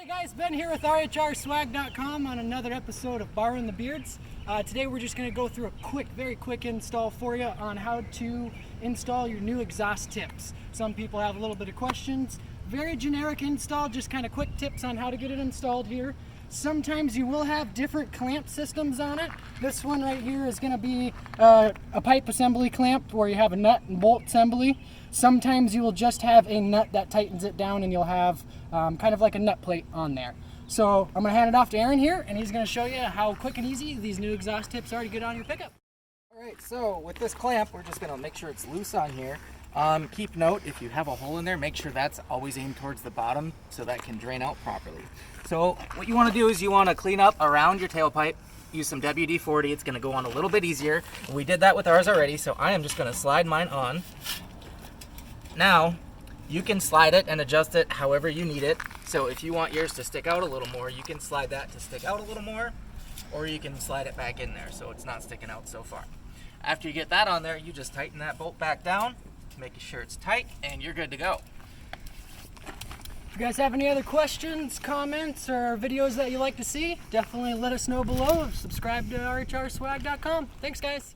Hey guys, Ben here with RHRswag.com on another episode of Borrowin the Beards. Today we're just going to go through a very quick install for you on how to install your new exhaust tips. Some people have a little bit of questions. Very generic install, just kind of quick tips on how to get it installed here. Sometimes you will have different clamp systems on it. This one right here is going to be a pipe assembly clamp where you have a nut and bolt assembly. Sometimes you will just have a nut that tightens it down and you'll have kind of like a nut plate on there. So I'm going to hand it off to Aaron here and he's going to show you how quick and easy these new exhaust tips are to get on your pickup. Alright, so with this clamp, we're just going to make sure it's loose on here. Keep note, if you have a hole in there, make sure that's always aimed towards the bottom so that can drain out properly. So what you want to do is you want to clean up around your tailpipe. Use some WD-40, it's going to go on a little bit easier. We did that with ours already, so I am just going to slide mine on. Now, you can slide it and adjust it however you need it. So if you want yours to stick out a little more, you can slide that to stick out a little more, or you can slide it back in there so it's not sticking out so far. After you get that on there, you just tighten that bolt back down, making sure it's tight, and you're good to go. If you guys have any other questions, comments, or videos that you'd like to see, definitely let us know below. Subscribe to RHRswag.com. Thanks guys.